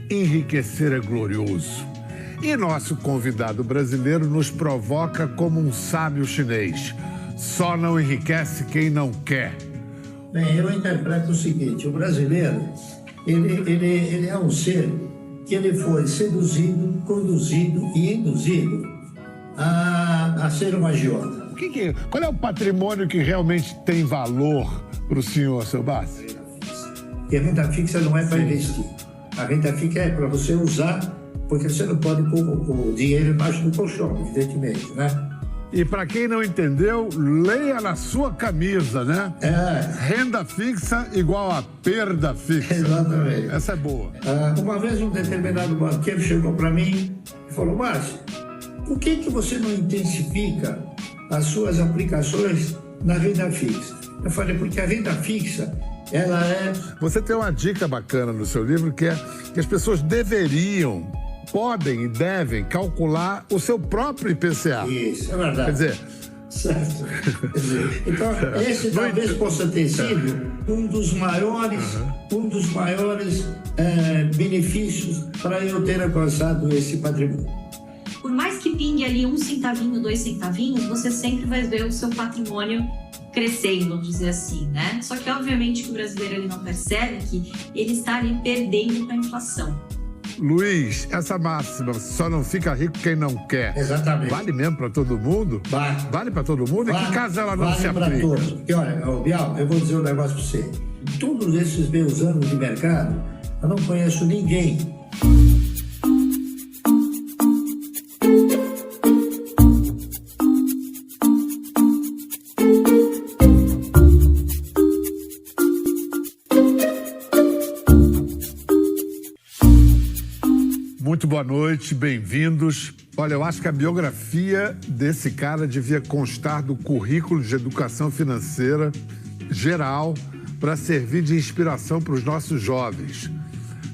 Enriquecer é glorioso. E nosso convidado brasileiro nos provoca como um sábio chinês. Só não enriquece quem não quer. Bem, eu interpreto o seguinte: o brasileiro, ele é um ser que ele foi seduzido, conduzido e induzido a ser um agiota. Qual é o patrimônio que realmente tem valor para o senhor, seu Bassi? E a renda fixa não é para investir. A renda fixa é para você usar, porque você não pode pôr o dinheiro embaixo do colchão, evidentemente, né? E para quem não entendeu, leia na sua camisa, né? Renda fixa igual a perda fixa. Exatamente. Essa é boa. Uma vez um determinado banqueiro chegou para mim e falou: Márcio, por que você não intensifica as suas aplicações na renda fixa? Eu falei: porque a renda fixa, ela é... Você tem uma dica bacana no seu livro que é que as pessoas podem e devem calcular o seu próprio IPCA. Isso, é verdade. Quer dizer... Certo. Então, esse talvez possa ter sido um dos maiores benefícios para eu ter alcançado esse patrimônio. Por mais que pingue ali 1 centavinho, 2 centavinhos, você sempre vai ver o seu patrimônio crescendo, vamos dizer assim, né? Só que, obviamente, que o brasileiro ele não percebe que ele está ali perdendo para a inflação. Luiz, essa máxima, só não fica rico quem não quer. Exatamente. Vale mesmo para todo mundo? Vale para todo mundo? Vale, em que caso ela não vale se aplica? Para todos. Porque, olha, Bial, eu vou dizer um negócio para você. Em todos esses meus anos de mercado, eu não conheço ninguém. Muito boa noite, bem-vindos. Olha, eu acho que a biografia desse cara devia constar do currículo de educação financeira geral para servir de inspiração para os nossos jovens.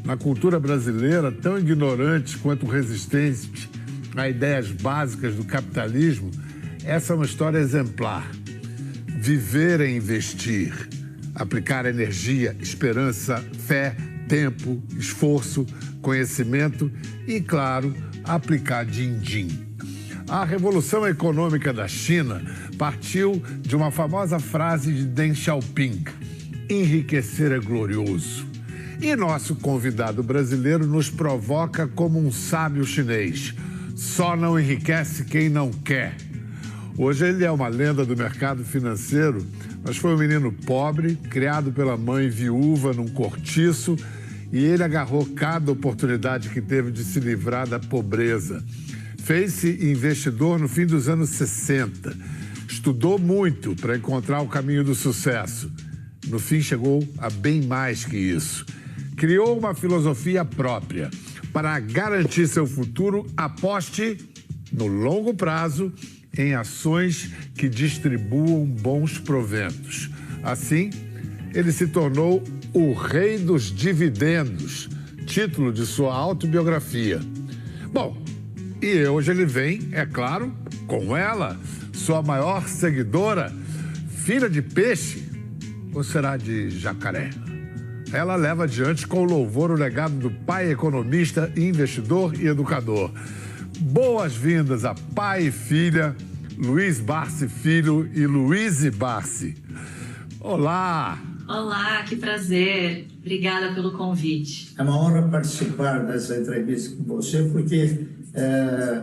Na cultura brasileira, tão ignorante quanto resistente a ideias básicas do capitalismo, essa é uma história exemplar. Viver é investir, aplicar energia, esperança, fé, tempo, esforço, conhecimento e, claro, aplicar din-din. A Revolução Econômica da China partiu de uma famosa frase de Deng Xiaoping: enriquecer é glorioso. E nosso convidado brasileiro nos provoca como um sábio chinês: só não enriquece quem não quer. Hoje ele é uma lenda do mercado financeiro, mas foi um menino pobre, criado pela mãe viúva num cortiço, e ele agarrou cada oportunidade que teve de se livrar da pobreza. Fez-se investidor no fim dos anos 60. Estudou muito para encontrar o caminho do sucesso. No fim, chegou a bem mais que isso. Criou uma filosofia própria. Para garantir seu futuro, aposte no longo prazo em ações que distribuam bons proventos. Assim, ele se tornou o rei dos dividendos, título de sua autobiografia. Bom, e hoje ele vem, é claro, com ela, sua maior seguidora, filha de peixe, ou será de jacaré? Ela leva adiante com louvor o legado do pai economista, investidor e educador. Boas-vindas a pai e filha, Luiz Barsi Filho e Luíse Barsi. Olá! Olá, que prazer. Obrigada pelo convite. É uma honra participar dessa entrevista com você, porque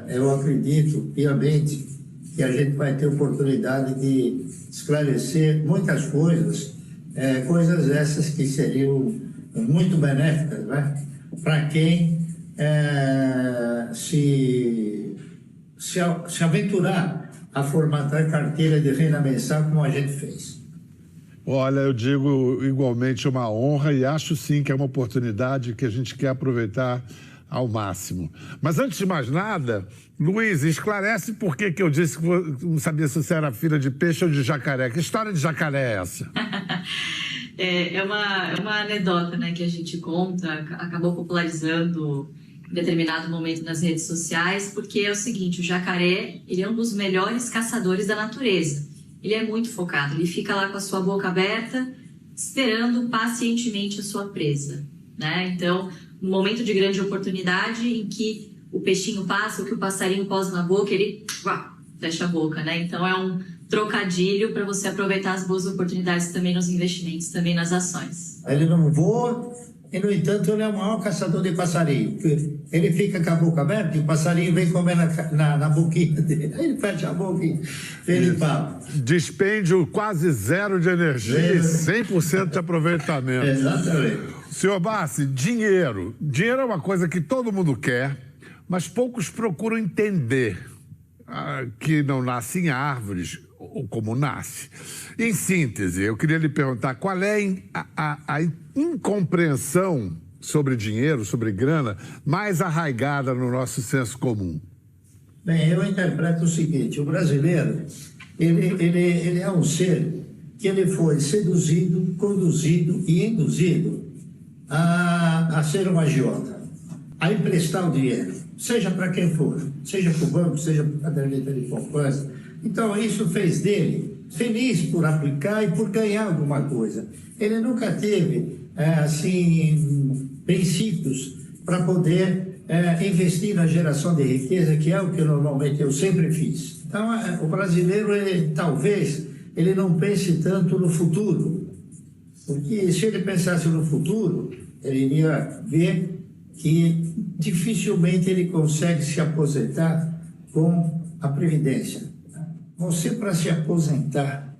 eu acredito piamente que a gente vai ter oportunidade de esclarecer muitas coisas, coisas essas que seriam muito benéficas, né? Para quem se aventurar a formatar carteira de renda mensal como a gente fez. Olha, eu digo igualmente uma honra e acho sim que é uma oportunidade que a gente quer aproveitar ao máximo. Mas antes de mais nada, Luiz, esclarece por que eu disse que não sabia se você era filha de peixe ou de jacaré. Que história de jacaré é essa? É uma anedota, né, que a gente conta, acabou popularizando em determinado momento nas redes sociais, porque é o seguinte: o jacaré, ele é um dos melhores caçadores da natureza. Ele é muito focado, ele fica lá com a sua boca aberta, esperando pacientemente a sua presa, né? Então, um momento de grande oportunidade em que o peixinho passa, o que o passarinho posa na boca, ele fecha a boca, né? Então é um trocadilho para você aproveitar as boas oportunidades também nos investimentos, também nas ações. Ele não voa, e no entanto ele é o maior caçador de passarinho. Ele fica com a boca aberta e o passarinho vem comer na boquinha dele. Aí ele fecha a boca e ele fala. Dispêndio quase zero de energia e 100% de aproveitamento. Exatamente. Senhor Bassi, dinheiro. Dinheiro é uma coisa que todo mundo quer, mas poucos procuram entender que não nasce em árvores, ou como nasce. Em síntese, eu queria lhe perguntar qual é a incompreensão sobre dinheiro, sobre grana, mais arraigada no nosso senso comum. Bem, eu interpreto o seguinte: o brasileiro, ele é um ser que ele foi seduzido, conduzido e induzido a ser um agiota, a emprestar o dinheiro, seja para quem for, seja para o banco, seja para a caderneta de poupança. Então, isso fez dele feliz por aplicar e por ganhar alguma coisa. Ele nunca teve, princípios para poder investir na geração de riqueza, que é o que normalmente eu sempre fiz. Então, o brasileiro, talvez, ele não pense tanto no futuro, porque se ele pensasse no futuro, ele iria ver que dificilmente ele consegue se aposentar com a Previdência. Você, para se aposentar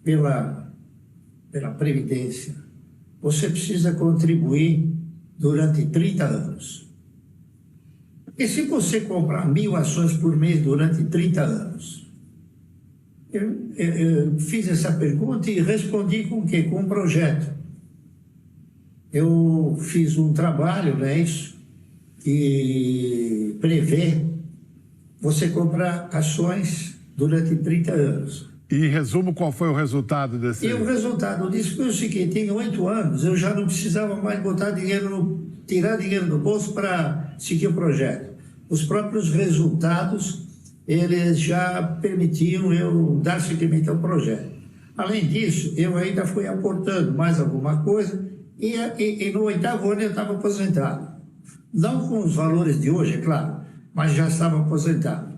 pela Previdência, você precisa contribuir durante 30 anos. E se você comprar 1.000 ações por mês durante 30 anos? Eu fiz essa pergunta e respondi com o quê? Com um projeto. Eu fiz um trabalho, que prevê você comprar ações durante 30 anos. E, em resumo, qual foi o resultado desse? E o resultado disso foi o seguinte: em 8 anos eu já não precisava mais tirar dinheiro do bolso para seguir o projeto. Os próprios resultados, eles já permitiam eu dar seguimento ao projeto. Além disso, eu ainda fui aportando mais alguma coisa e no 8º ano eu estava aposentado. Não com os valores de hoje, é claro, mas já estava aposentado.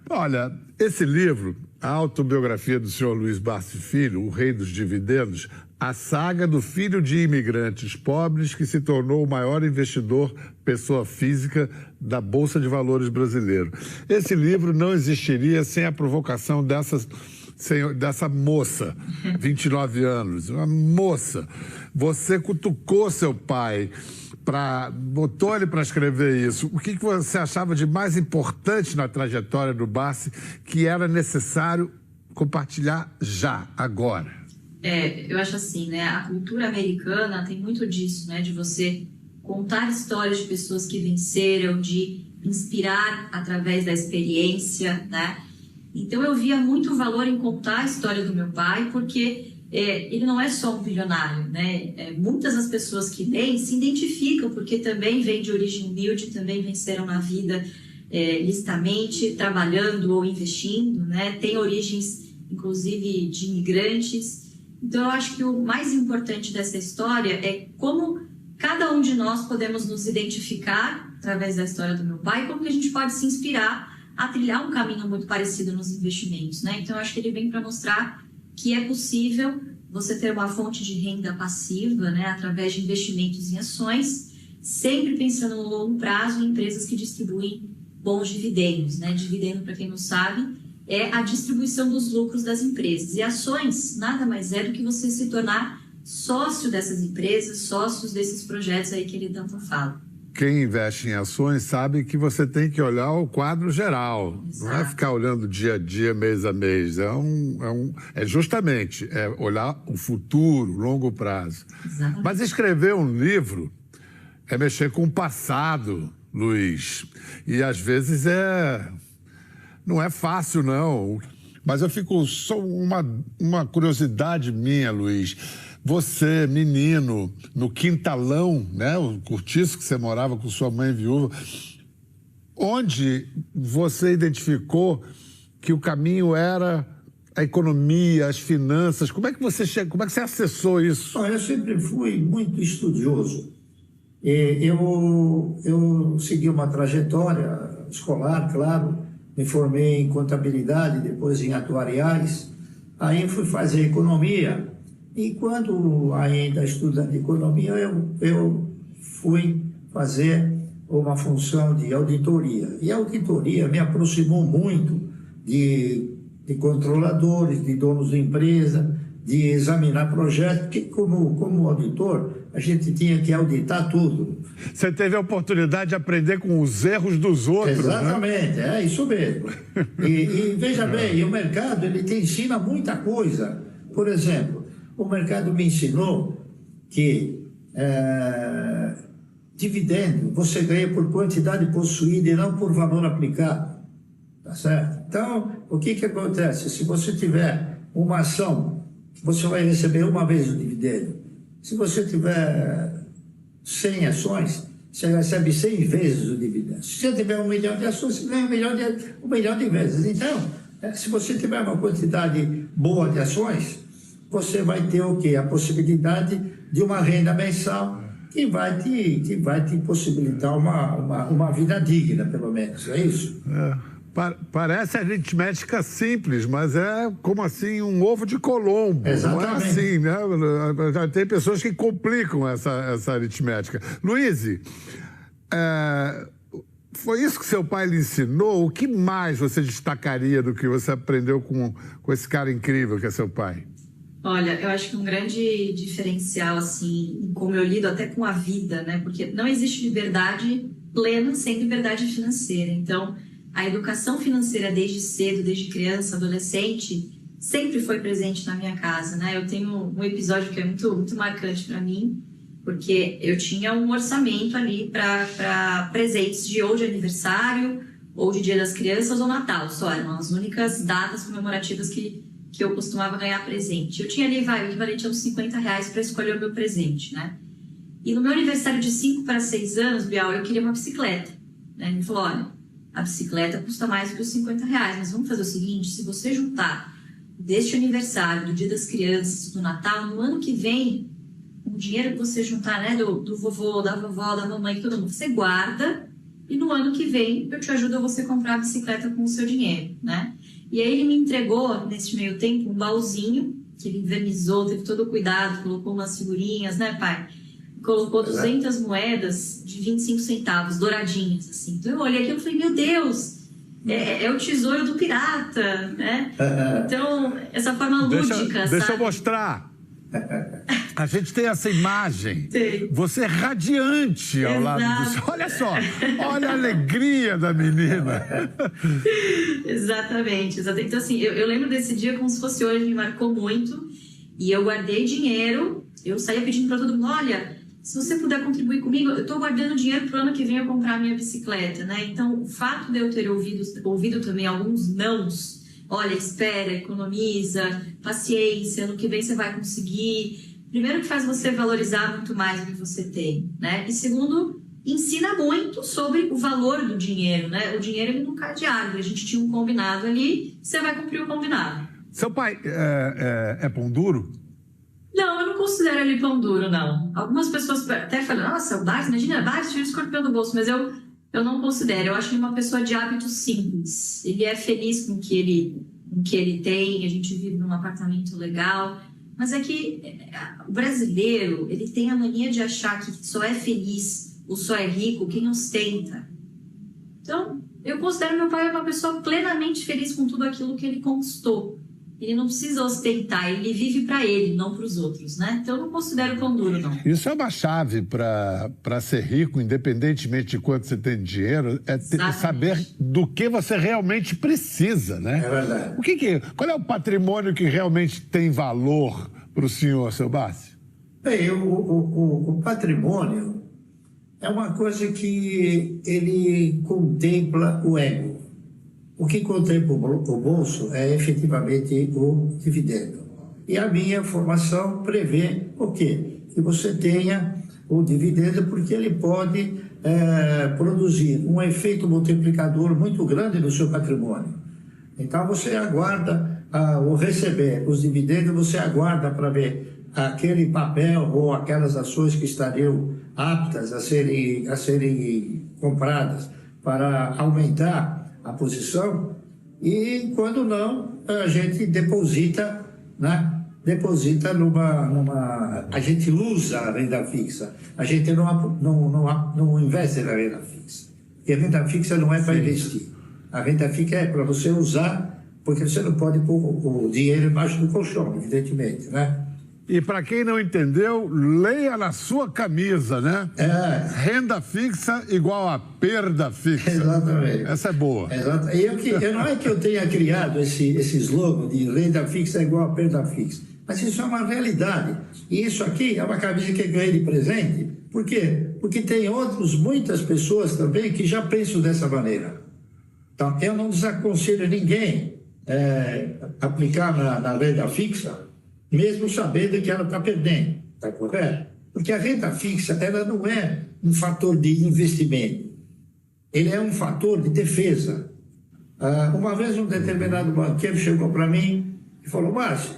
Olha, esse livro, a autobiografia do senhor Luiz Bassi Filho, O Rei dos Dividendos, a saga do filho de imigrantes pobres que se tornou o maior investidor, pessoa física, da Bolsa de Valores brasileiro. Esse livro não existiria sem a provocação dessa moça, 29 anos, uma moça. Você cutucou seu pai, botou ele para escrever isso. O que você achava de mais importante na trajetória do Bassi que era necessário compartilhar já, agora? Eu acho assim, né? A cultura americana tem muito disso, né? De você contar histórias de pessoas que venceram, de inspirar através da experiência, né? Então eu via muito valor em contar a história do meu pai, porque ele não é só um bilionário, né? Muitas das pessoas que leem se identificam, porque também vêm de origem humilde, também venceram na vida licitamente, trabalhando ou investindo, né? Tem origens, inclusive, de imigrantes. Então eu acho que o mais importante dessa história é como cada um de nós podemos nos identificar através da história do meu pai, como que a gente pode se inspirar a trilhar um caminho muito parecido nos investimentos, né? Então eu acho que ele vem para mostrar que é possível você ter uma fonte de renda passiva, né, através de investimentos em ações, sempre pensando no longo prazo em empresas que distribuem bons dividendos, né? Dividendo, para quem não sabe, é a distribuição dos lucros das empresas. E ações nada mais é do que você se tornar sócio dessas empresas, sócios desses projetos aí que ele tanto fala. Quem investe em ações sabe que você tem que olhar o quadro geral. Exato. Não é ficar olhando dia a dia, mês a mês. É justamente olhar o futuro, longo prazo. Exatamente. Mas escrever um livro é mexer com o passado, Luiz. E às vezes não é fácil, não. Mas eu fico só uma curiosidade minha, Luiz. Você, menino, no quintalão, né, o cortiço que você morava com sua mãe viúva, onde você identificou que o caminho era a economia, as finanças? Como é que você acessou isso? Eu sempre fui muito estudioso. Eu segui uma trajetória escolar, claro, me formei em contabilidade, depois em atuariais, aí fui fazer economia, e quando ainda estudando economia, eu fui fazer uma função de auditoria. E a auditoria me aproximou muito de controladores, de donos de empresa, de examinar projetos, porque como auditor, a gente tinha que auditar tudo. Você teve a oportunidade de aprender com os erros dos outros, exatamente, né? É isso mesmo. E veja bem, o mercado ele te ensina muita coisa. Por exemplo, o mercado me ensinou que dividendo você ganha por quantidade possuída e não por valor aplicado. Tá certo? Então, o que acontece? Se você tiver uma ação, você vai receber uma vez o dividendo. Se você tiver 100 ações, você recebe 100 vezes o dividendo. Se você tiver 1 milhão de ações, você ganha 1 milhão de vezes. Então, se você tiver uma quantidade boa de ações, você vai ter o quê? A possibilidade de uma renda mensal que vai te possibilitar uma vida digna, pelo menos. É isso? Parece aritmética simples, mas é como assim um ovo de Colombo. Exatamente. Não é assim, né? Já tem pessoas que complicam essa aritmética. Luiz, foi isso que seu pai lhe ensinou? O que mais você destacaria do que você aprendeu com esse cara incrível que é seu pai? Olha, eu acho que um grande diferencial, assim, como eu lido até com a vida, né? Porque não existe liberdade plena sem liberdade financeira. Então, a educação financeira desde cedo, desde criança, adolescente, sempre foi presente na minha casa, né? Eu tenho um episódio que é muito, muito marcante para mim, porque eu tinha um orçamento ali para presentes ou de aniversário, ou de Dia das Crianças, ou Natal. Só eram as únicas datas comemorativas que eu costumava ganhar presente. Eu tinha ali, o equivalente a uns R$50 para escolher o meu presente, né? E no meu aniversário de 5 para 6 anos, Bial, eu queria uma bicicleta. Né? Ele me falou, olha, a bicicleta custa mais do que os R$50, mas vamos fazer o seguinte, se você juntar deste aniversário, do Dia das Crianças, do Natal, no ano que vem, o dinheiro que você juntar, né, do vovô, da vovó, da mamãe, todo mundo, você guarda, e no ano que vem eu te ajudo a você comprar a bicicleta com o seu dinheiro, né? E aí ele me entregou, nesse meio tempo, um baúzinho, que ele invernizou, teve todo o cuidado, colocou umas figurinhas, né, pai? Colocou 200 moedas de 25 centavos, douradinhas, assim. Então eu olhei aquilo e falei, meu Deus, é o tesouro do pirata, né? Então, essa forma lúdica, Deixa eu mostrar. A gente tem essa imagem. Sim. Você radiante ao lado do... Olha só, olha a alegria da menina. Exatamente. Então, assim, eu lembro desse dia como se fosse hoje, me marcou muito. E eu guardei dinheiro, eu saía pedindo para todo mundo, olha, se você puder contribuir comigo, eu estou guardando dinheiro para o ano que vem eu comprar a minha bicicleta, né? Então, o fato de eu ter ouvido também alguns nãos, olha, espera, economiza, paciência, no que vem você vai conseguir. Primeiro que faz você valorizar muito mais o que você tem, né? E segundo, ensina muito sobre o valor do dinheiro, né? O dinheiro ele não cai de árvore, a gente tinha um combinado ali, você vai cumprir o combinado. Seu pai é pão duro? Não, eu não considero ele pão duro, não. Algumas pessoas até falam, nossa, o Bart, imagina, Bart tira o escorpião do bolso, mas eu não considero. Eu acho ele uma pessoa de hábitos simples. Ele é feliz com o que ele tem, a gente vive num apartamento legal. Mas é que o brasileiro, ele tem a mania de achar que só é feliz ou só é rico quem ostenta. Então, eu considero meu pai uma pessoa plenamente feliz com tudo aquilo que ele conquistou. Ele não precisa ostentar, ele vive para ele, não para os outros, né? Então, eu não considero pão duro, não. Isso é uma chave para ser rico, independentemente de quanto você tem de dinheiro, saber do que você realmente precisa, né? É verdade. Qual é o patrimônio que realmente tem valor para o senhor, seu Bárcio? Bem, o patrimônio é uma coisa que ele contempla o ego. O que contempla o bolso é efetivamente o dividendo. E a minha formação prevê o quê? Que você tenha o dividendo, porque ele pode produzir um efeito multiplicador muito grande no seu patrimônio. Então, você aguarda, ao receber os dividendos, você aguarda para ver aquele papel ou aquelas ações que estariam aptas a serem compradas para aumentar a posição, e quando não, a gente deposita, né? A gente usa a renda fixa, a gente não investe na renda fixa, e a renda fixa não é para investir, a renda fixa é para você usar, porque você não pode pôr o dinheiro embaixo do colchão, evidentemente, né? E para quem não entendeu, leia na sua camisa, né? Renda fixa igual a perda fixa. Exatamente. Essa é boa. Exato. Eu não é que eu tenha criado esse slogan de renda fixa igual a perda fixa, mas isso é uma realidade. E isso aqui é uma camisa que eu ganhei de presente. Por quê? Porque tem muitas pessoas também que já pensam dessa maneira. Então, eu não desaconselho ninguém aplicar na renda fixa, mesmo sabendo que ela está perdendo, está correto? Porque a renda fixa, ela não é um fator de investimento, ele é um fator de defesa. Uma vez um determinado banqueiro chegou para mim e falou: Márcio,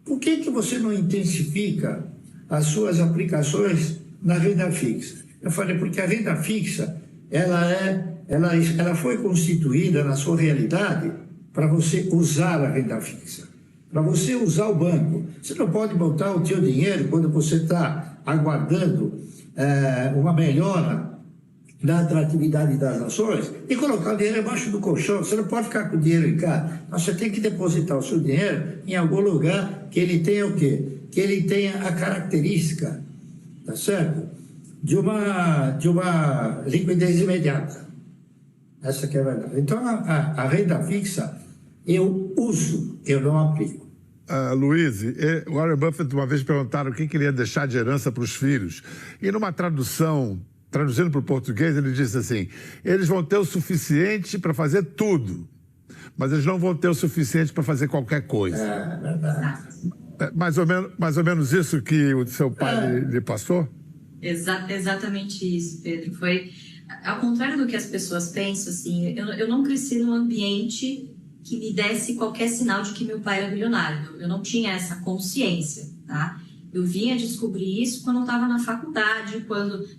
por que você não intensifica as suas aplicações na renda fixa? Eu falei: porque a renda fixa, ela foi constituída na sua realidade para você usar a renda fixa, para você usar o banco. Você não pode botar o teu dinheiro quando você está aguardando uma melhora da atratividade das ações e colocar o dinheiro embaixo do colchão. Você não pode ficar com o dinheiro em casa. Você tem que depositar o seu dinheiro em algum lugar que ele tenha o quê? Que ele tenha a característica, tá certo? De uma liquidez imediata. Essa que é a verdade. Então, a renda fixa, eu uso, eu não aplico. Luiz, o Warren Buffett uma vez perguntaram o que ele ia deixar de herança para os filhos. E numa traduzindo para o português, ele disse assim: eles vão ter o suficiente para fazer tudo, mas eles não vão ter o suficiente para fazer qualquer coisa. É verdade. Mais ou menos isso que o seu pai lhe passou? Exatamente isso, Pedro. Foi ao contrário do que as pessoas pensam, assim, eu não cresci num ambiente que me desse qualquer sinal de que meu pai era bilionário. Eu não tinha essa consciência, tá? Eu vinha descobrir isso quando eu estava na faculdade,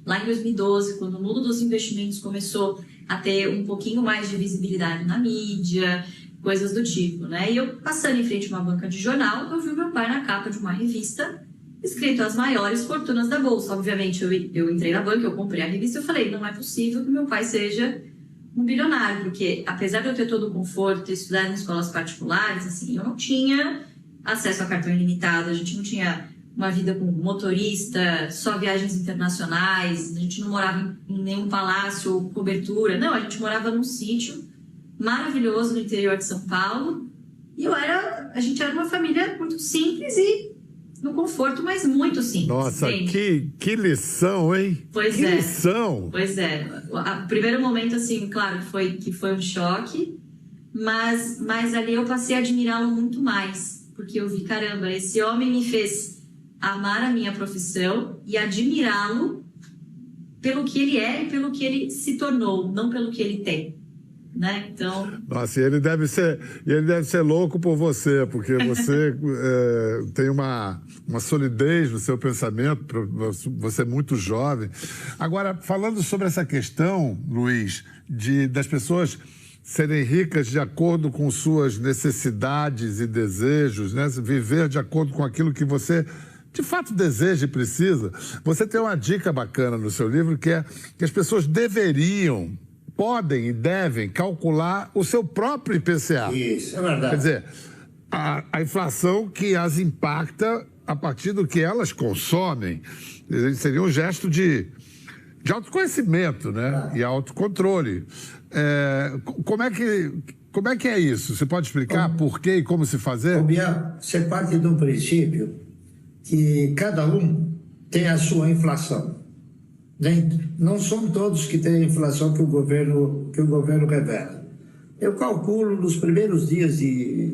lá em 2012, quando o mundo dos investimentos começou a ter um pouquinho mais de visibilidade na mídia, coisas do tipo, né? E eu, passando em frente a uma banca de jornal, eu vi o meu pai na capa de uma revista, escrito as maiores fortunas da Bolsa. Obviamente, eu entrei na banca, eu comprei a revista e eu falei: não é possível que meu pai seja um bilionário, porque apesar de eu ter todo o conforto, ter estudado em escolas particulares, assim, eu não tinha acesso a cartão ilimitado, a gente não tinha uma vida com motorista, só viagens internacionais, a gente não morava em nenhum palácio ou cobertura, não, a gente morava num sítio maravilhoso no interior de São Paulo, e a gente era uma família muito simples e no conforto, mas muito simples. Nossa, que lição, hein? Pois que é. lição! Pois é. O primeiro momento, assim, claro, que foi um choque, mas ali eu passei a admirá-lo muito mais, porque eu vi, caramba, esse homem me fez amar a minha profissão e admirá-lo pelo que ele é e pelo que ele se tornou, não pelo que ele tem. Né? Então... Nossa, e ele deve ser louco por você, porque você tem uma solidez no seu pensamento, você é muito jovem. Agora, falando sobre essa questão, Luiz, das pessoas serem ricas de acordo com suas necessidades e desejos, né? Viver de acordo com aquilo que você de fato deseja e precisa, você tem uma dica bacana no seu livro, que é que as pessoas podem e devem calcular o seu próprio IPCA. Isso, é verdade. Quer dizer, a inflação que as impacta a partir do que elas consomem. Seria um gesto de autoconhecimento, né? E autocontrole. Como é que é isso? Você pode explicar por quê e como se fazer? Você parte de um princípio que cada um tem a sua inflação. Não são todos que têm a inflação que o governo revela. Eu calculo, nos primeiros dias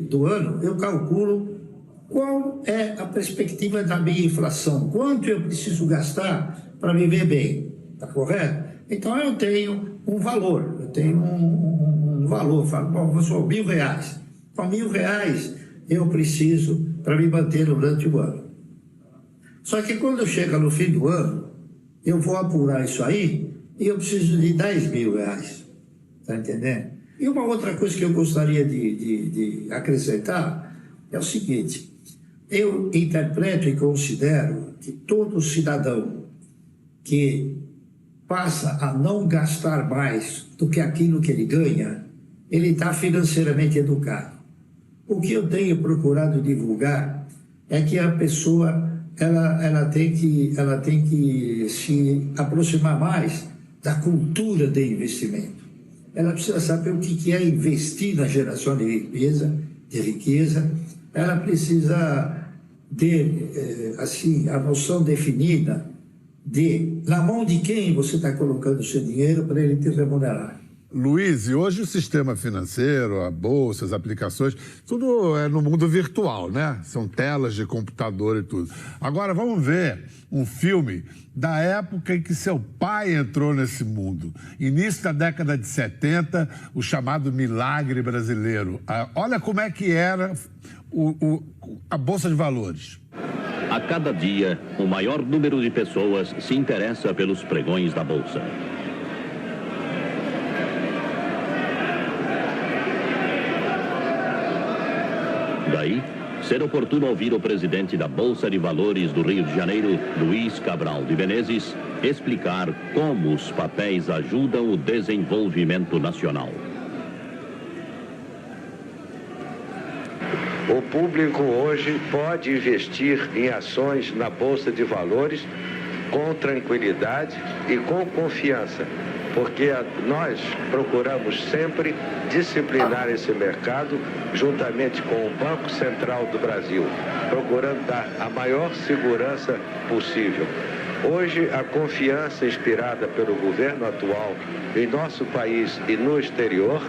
do ano, eu calculo qual é a perspectiva da minha inflação, quanto eu preciso gastar para viver bem, está correto? Então eu tenho um valor, falo, bom, são R$1.000. Com R$1.000 eu preciso para me manter durante o ano. Só que quando chega no fim do ano, eu vou apurar isso aí e eu preciso de 10 mil reais. Está entendendo? E uma outra coisa que eu gostaria de acrescentar é o seguinte: eu interpreto e considero que todo cidadão que passa a não gastar mais do que aquilo que ele ganha, ele está financeiramente educado. O que eu tenho procurado divulgar é que a pessoa ela tem que se aproximar mais da cultura de investimento. Ela precisa saber o que é investir na geração de riqueza. Ela precisa ter assim, a noção definida de na mão de quem você está colocando o seu dinheiro para ele te remunerar. Luiz, e hoje o sistema financeiro, a bolsa, as aplicações, tudo é no mundo virtual, né? São telas de computador e tudo. Agora, vamos ver um filme da época em que seu pai entrou nesse mundo. Início da década de 70, o chamado Milagre Brasileiro. Olha como é que era a Bolsa de Valores. A cada dia, o maior número de pessoas se interessa pelos pregões da Bolsa. Daí, ser oportuno ouvir o presidente da Bolsa de Valores do Rio de Janeiro, Luiz Cabral de Menezes, explicar como os papéis ajudam o desenvolvimento nacional. O público hoje pode investir em ações na Bolsa de Valores com tranquilidade e com confiança, porque nós procuramos sempre disciplinar esse mercado juntamente com o Banco Central do Brasil, procurando dar a maior segurança possível. Hoje, a confiança inspirada pelo governo atual em nosso país e no exterior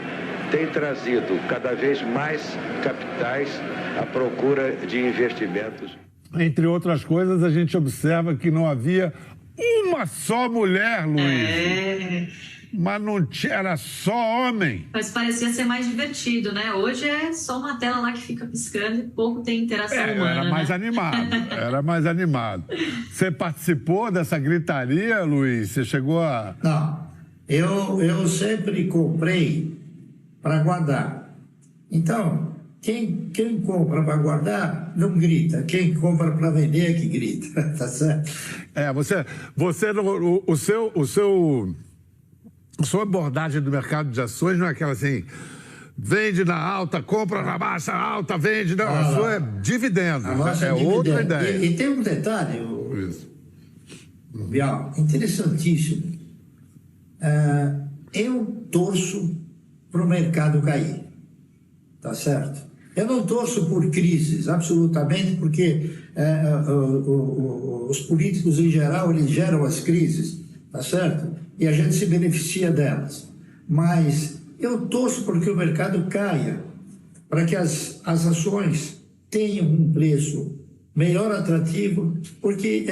tem trazido cada vez mais capitais à procura de investimentos. Entre outras coisas, a gente observa que não havia uma só mulher, Luiz. Mas não tinha, era só homem. Mas parecia ser mais divertido, né? Hoje é só uma tela lá que fica piscando e pouco tem interação humana. Era mais animado, era mais animado. Você participou dessa gritaria, Luiz? Você chegou a... Não, eu sempre comprei para guardar. Então, quem compra para guardar não grita. Quem compra para vender é que grita, tá certo? A sua abordagem do mercado de ações não é aquela assim, vende na alta, compra na baixa, alta, vende, não. A sua é dividendo, é outra ideia. E tem um detalhe, Bial, interessantíssimo. Eu torço para o mercado cair, tá certo? Eu não torço por crises, absolutamente, porque os políticos em geral, eles geram as crises, tá certo? E a gente se beneficia delas. Mas eu torço porque o mercado caia, para que as ações tenham um preço melhor atrativo, porque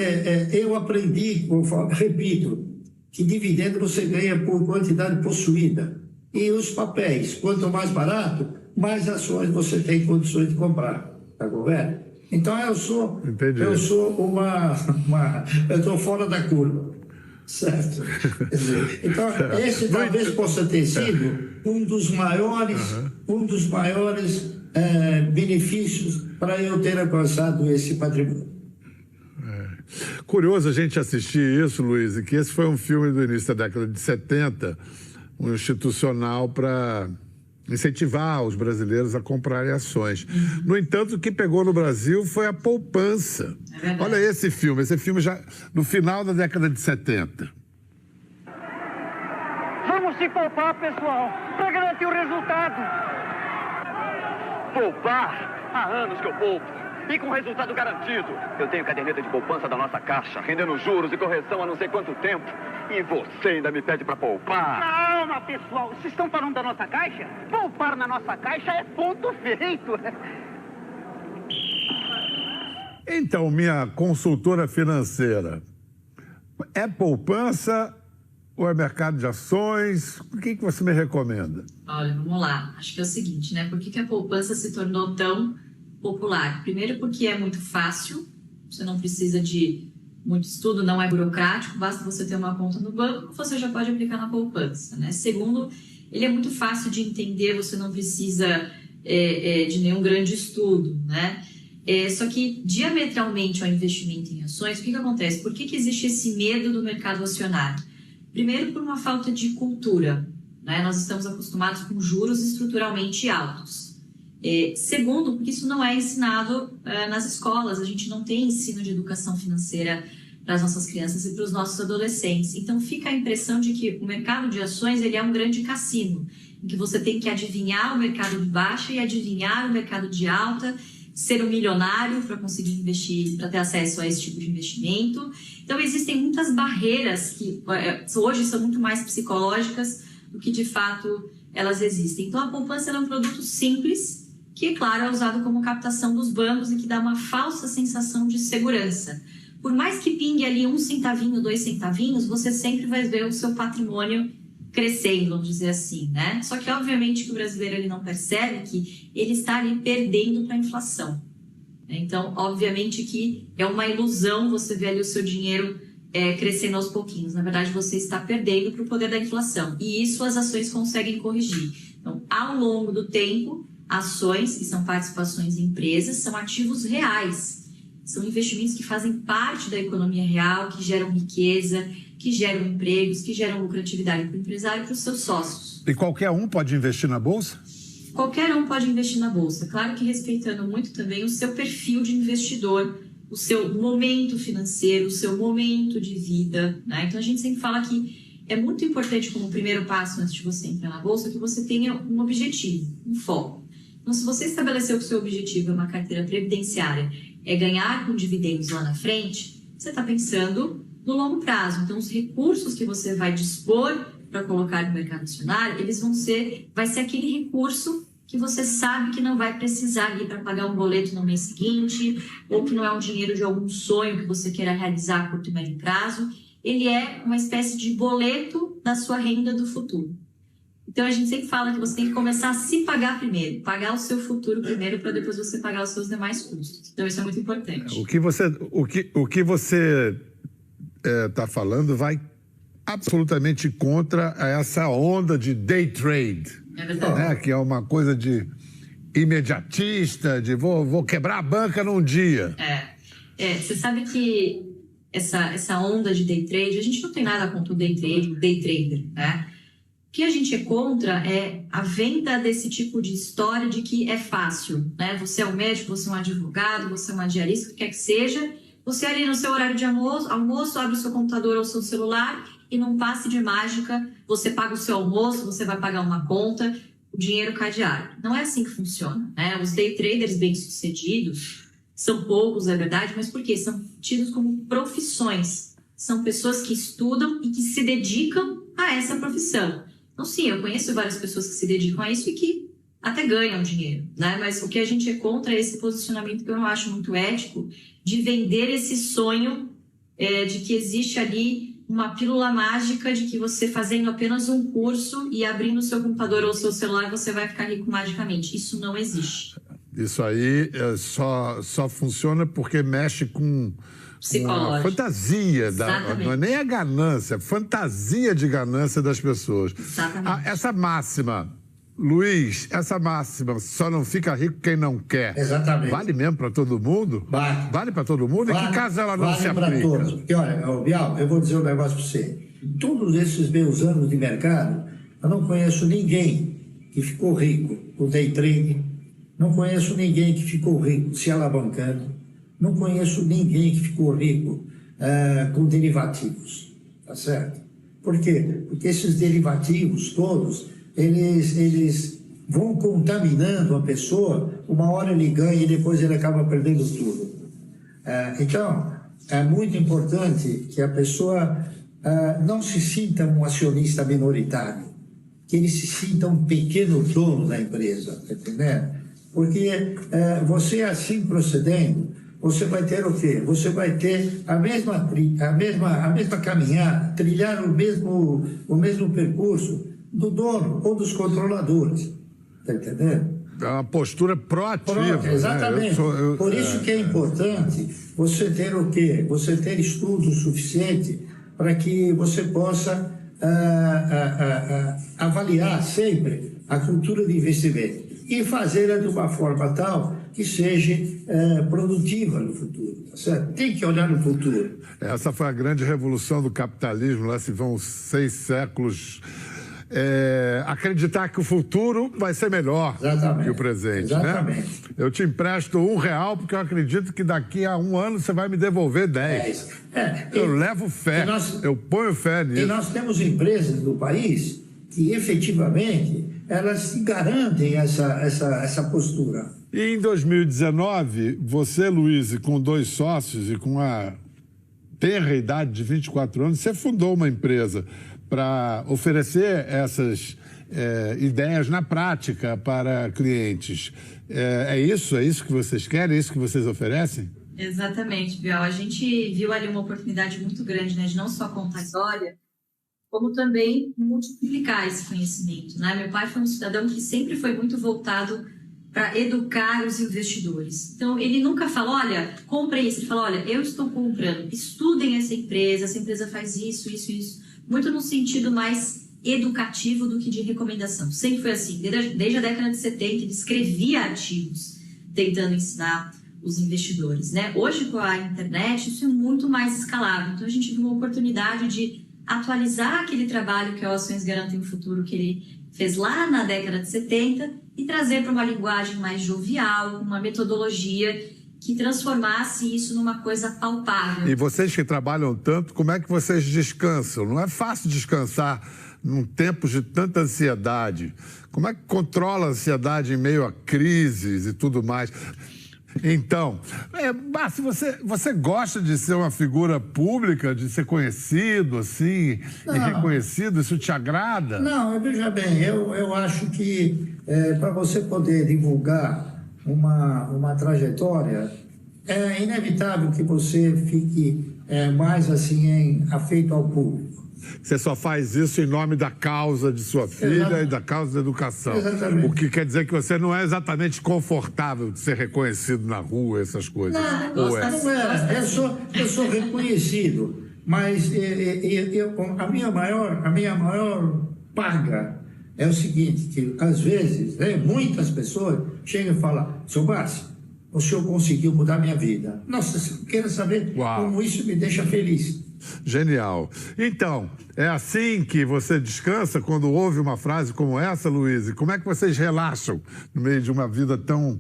eu aprendi, repito, que dividendo você ganha por quantidade possuída. E os papéis, quanto mais barato, mais ações você tem condições de comprar. Tá correto? Então eu estou fora da curva. Certo. Então, esse talvez possa ter sido um dos maiores benefícios para eu ter alcançado esse patrimônio. Curioso a gente assistir isso, Luiz, que esse foi um filme do início da década de 70, um institucional para incentivar os brasileiros a comprarem ações. No entanto, o que pegou no Brasil foi a poupança. Olha esse filme já no final da década de 70. Vamos se poupar, pessoal, para garantir o resultado. Poupar? Há anos que eu poupo. E com resultado garantido. Eu tenho caderneta de poupança da nossa Caixa, rendendo juros e correção há não sei quanto tempo. E você ainda me pede para poupar? Calma, pessoal. Vocês estão falando da nossa Caixa? Poupar na nossa Caixa é ponto feito. Então, minha consultora financeira, é poupança ou é mercado de ações? O que você me recomenda? Olha, vamos lá. Acho que é o seguinte, né? Por que a poupança se tornou tão popular? Primeiro porque é muito fácil, você não precisa de muito estudo, não é burocrático, basta você ter uma conta no banco, você já pode aplicar na poupança, né? Segundo, ele é muito fácil de entender, você não precisa de nenhum grande estudo, né? Só que, diametralmente ao investimento em ações, o que acontece? Por que existe esse medo do mercado acionário? Primeiro, por uma falta de cultura, né? Nós estamos acostumados com juros estruturalmente altos. Segundo, porque isso não é ensinado nas escolas, a gente não tem ensino de educação financeira para as nossas crianças e para os nossos adolescentes. Então, fica a impressão de que o mercado de ações ele é um grande cassino, em que você tem que adivinhar o mercado de baixa e adivinhar o mercado de alta, ser um milionário para conseguir investir, para ter acesso a esse tipo de investimento. Então, existem muitas barreiras que hoje são muito mais psicológicas do que, de fato, elas existem. Então, a poupança é um produto simples, que, é claro, é usado como captação dos bancos e que dá uma falsa sensação de segurança. Por mais que pingue ali 1 centavinho, 2 centavinhos, você sempre vai ver o seu patrimônio crescendo, vamos dizer assim, né? Só que, obviamente, que o brasileiro ele não percebe que ele está ali perdendo para a inflação. Então, obviamente que é uma ilusão você ver ali o seu dinheiro crescendo aos pouquinhos. Na verdade, você está perdendo para o poder da inflação. E isso as ações conseguem corrigir. Então, ao longo do tempo, ações, que são participações em empresas, são ativos reais. São investimentos que fazem parte da economia real, que geram riqueza, que geram empregos, que geram lucratividade para o empresário e para os seus sócios. E qualquer um pode investir na Bolsa? Qualquer um pode investir na Bolsa. Claro que respeitando muito também o seu perfil de investidor, o seu momento financeiro, o seu momento de vida, né? Então, a gente sempre fala que é muito importante como primeiro passo antes de você entrar na Bolsa que você tenha um objetivo, um foco. Então, se você estabeleceu que o seu objetivo é uma carteira previdenciária, é ganhar com dividendos lá na frente, você está pensando no longo prazo. Então, os recursos que você vai dispor para colocar no mercado acionário, vai ser aquele recurso que você sabe que não vai precisar ali para pagar um boleto no mês seguinte, ou que não é um dinheiro de algum sonho que você queira realizar a curto e médio prazo. Ele é uma espécie de boleto da sua renda do futuro. Então, a gente sempre fala que você tem que começar a se pagar primeiro, pagar o seu futuro primeiro, para depois você pagar os seus demais custos. Então, isso é muito importante. O que você está falando vai absolutamente contra essa onda de day trade. É verdade. Que é uma coisa de imediatista, de vou quebrar a banca num dia. Você sabe que essa onda de day trade, a gente não tem nada contra o day trader, né? O que a gente é contra é a venda desse tipo de história de que é fácil, né? Você é um médico, você é um advogado, você é uma diarista, o que quer que seja. Você ali no seu horário de almoço, abre o seu computador ou o seu celular e num passe de mágica, você paga o seu almoço, você vai pagar uma conta, o dinheiro cai de ar. Não é assim que funciona, né? Os day traders bem-sucedidos são poucos, é verdade, mas por quê? São tidos como profissões. São pessoas que estudam e que se dedicam a essa profissão. Então, sim, eu conheço várias pessoas que se dedicam a isso e que até ganham dinheiro, né? Mas o que a gente é contra é esse posicionamento que eu não acho muito ético de vender esse sonho de que existe ali uma pílula mágica de que você fazendo apenas um curso e abrindo o seu computador ou o seu celular você vai ficar rico magicamente. Isso não existe. Isso aí só funciona porque mexe com a fantasia, não é nem a ganância, a fantasia de ganância das pessoas. Exatamente. Essa máxima, Luiz, só não fica rico quem não quer. Exatamente. Vale mesmo para todo mundo? Vale para todo mundo? Vale, em que caso ela não se aplica? Vale para todos. Porque, olha, Bial, eu vou dizer um negócio para você. Em todos esses meus anos de mercado, eu não conheço ninguém que ficou rico com day trading, não conheço ninguém que ficou rico se alavancando, não conheço ninguém que ficou rico com derivativos, tá certo? Por quê? Porque esses derivativos todos, eles vão contaminando a pessoa, uma hora ele ganha e depois ele acaba perdendo tudo. Então, é muito importante que a pessoa não se sinta um acionista minoritário, que ele se sinta um pequeno dono da empresa, tá entendendo? Porque você assim procedendo, você vai ter o quê? Você vai ter a mesma caminhada, trilhar o mesmo percurso do dono ou dos controladores. Está entendendo? É uma postura proativa. Exatamente. Né? Por isso que é importante você ter o quê? Você ter estudo suficiente para que você possa avaliar sempre a cultura de investimento e fazê-la de uma forma tal que seja produtiva no futuro. Tá certo? Tem que olhar no futuro. Essa foi a grande revolução do capitalismo, lá se vão 6 séculos. Acreditar que o futuro vai ser melhor que o presente. Exatamente. Né? Eu te empresto R$1 porque eu acredito que daqui a 1 ano você vai me devolver 10. Eu levo fé, eu ponho fé nisso. E nós temos empresas no país que efetivamente elas garantem essa postura. E em 2019, você, Luiz, com 2 sócios e com a tenra idade de 24 anos, você fundou uma empresa para oferecer essas ideias na prática para clientes. É isso que vocês querem? É isso que vocês oferecem? Exatamente, Biel. A gente viu ali uma oportunidade muito grande, né, de não só contar a história, como também multiplicar esse conhecimento. Né? Meu pai foi um cidadão que sempre foi muito voltado para educar os investidores. Então, ele nunca falou, olha, comprem isso. Ele falou, olha, eu estou comprando, estudem essa empresa faz isso, isso, isso. Muito no sentido mais educativo do que de recomendação. Sempre foi assim. Desde a década de 70, ele escrevia artigos tentando ensinar os investidores. Né? Hoje, com a internet, isso é muito mais escalável. Então, a gente viu uma oportunidade de atualizar aquele trabalho que é o Ações Garantem o Futuro, que ele fez lá na década de 70, e trazer para uma linguagem mais jovial, uma metodologia que transformasse isso numa coisa palpável. E vocês que trabalham tanto, como é que vocês descansam? Não é fácil descansar num tempo de tanta ansiedade. Como é que controla a ansiedade em meio a crises e tudo mais? Então, Márcio, você gosta de ser uma figura pública, de ser conhecido, assim, e reconhecido? Isso te agrada? Não, veja bem, eu acho que para você poder divulgar uma trajetória, é inevitável que você fique mais assim afeito ao público. Você só faz isso em nome da causa de sua filha e da causa da educação. Exatamente. O que quer dizer que você não é exatamente confortável de ser reconhecido na rua, essas coisas. Não é. Eu sou reconhecido, mas a minha maior paga é o seguinte, que às vezes muitas pessoas chegam e falam, seu Márcio, o senhor conseguiu mudar minha vida. Nossa, eu quero saber como isso me deixa feliz. Genial. Então, é assim que você descansa quando ouve uma frase como essa, Luiz? Como é que vocês relaxam no meio de uma vida tão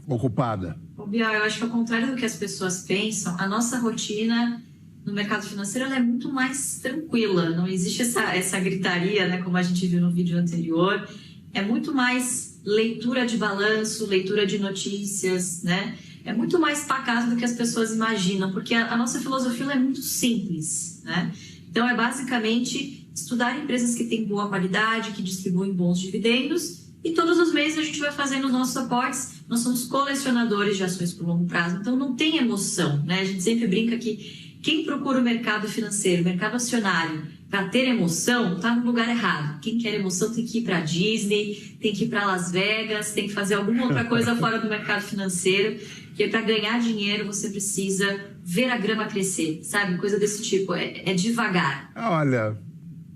ocupada? Biel, eu acho que ao contrário do que as pessoas pensam, a nossa rotina no mercado financeiro ela é muito mais tranquila. Não existe essa gritaria, né, como a gente viu no vídeo anterior. É muito mais leitura de balanço, leitura de notícias, né? É muito mais pacato do que as pessoas imaginam, porque a nossa filosofia é muito simples, né? Então, é basicamente estudar empresas que têm boa qualidade, que distribuem bons dividendos, e todos os meses a gente vai fazendo os nossos aportes. Nós somos colecionadores de ações por longo prazo, então não tem emoção, né? A gente sempre brinca que quem procura o mercado financeiro, o mercado acionário, para ter emoção, está no lugar errado. Quem quer emoção tem que ir para a Disney, tem que ir para Las Vegas, tem que fazer alguma outra coisa fora do mercado financeiro, porque para ganhar dinheiro você precisa ver a grama crescer, sabe? Coisa desse tipo, é devagar. Olha,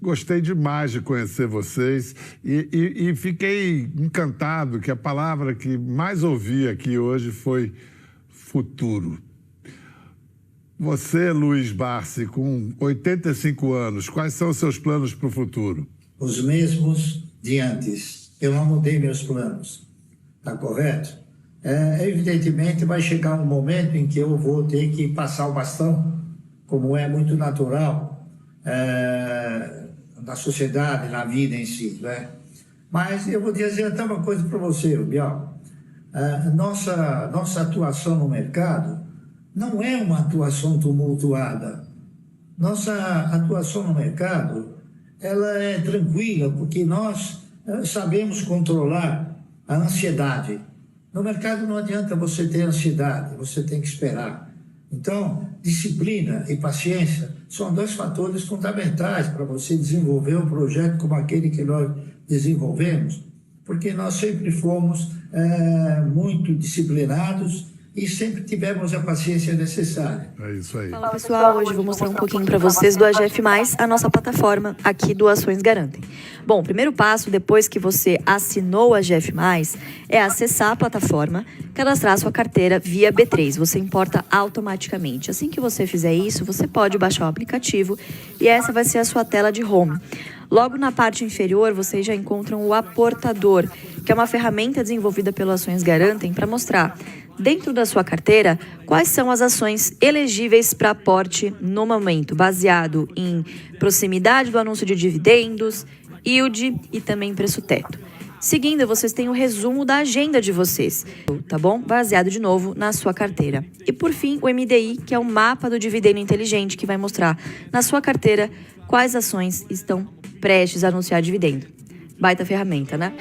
gostei demais de conhecer vocês e fiquei encantado que a palavra que mais ouvi aqui hoje foi futuro. Você, Luiz Barsi, com 85 anos, quais são os seus planos para o futuro? Os mesmos de antes. Eu não mudei meus planos. Está correto? Evidentemente, vai chegar um momento em que eu vou ter que passar o bastão, como é muito natural na sociedade, na vida em si. Né? Mas eu vou dizer até uma coisa para você, Biel. Nossa atuação no mercado não é uma atuação tumultuada. Nossa atuação no mercado, ela é tranquila, porque nós sabemos controlar a ansiedade. No mercado não adianta você ter ansiedade, você tem que esperar. Então, disciplina e paciência são 2 fatores fundamentais para você desenvolver um projeto como aquele que nós desenvolvemos, porque nós sempre fomos muito disciplinados e sempre tivemos a paciência necessária. É isso aí. Olá, pessoal. Hoje vou mostrar um pouquinho para vocês do AGF+, a nossa plataforma aqui do Ações Garantem. Bom, o primeiro passo, depois que você assinou o AGF+, é acessar a plataforma, cadastrar sua carteira via B3. Você importa automaticamente. Assim que você fizer isso, você pode baixar o aplicativo e essa vai ser a sua tela de home. Logo na parte inferior, vocês já encontram o aportador, que é uma ferramenta desenvolvida pelo Ações Garantem para mostrar, dentro da sua carteira, quais são as ações elegíveis para aporte no momento, baseado em proximidade do anúncio de dividendos, yield e também preço-teto. Seguindo, vocês têm o resumo da agenda de vocês, tá bom? Baseado, de novo, na sua carteira. E, por fim, o MDI, que é o mapa do dividendo inteligente, que vai mostrar na sua carteira quais ações estão prestes a anunciar dividendo. Baita ferramenta, né?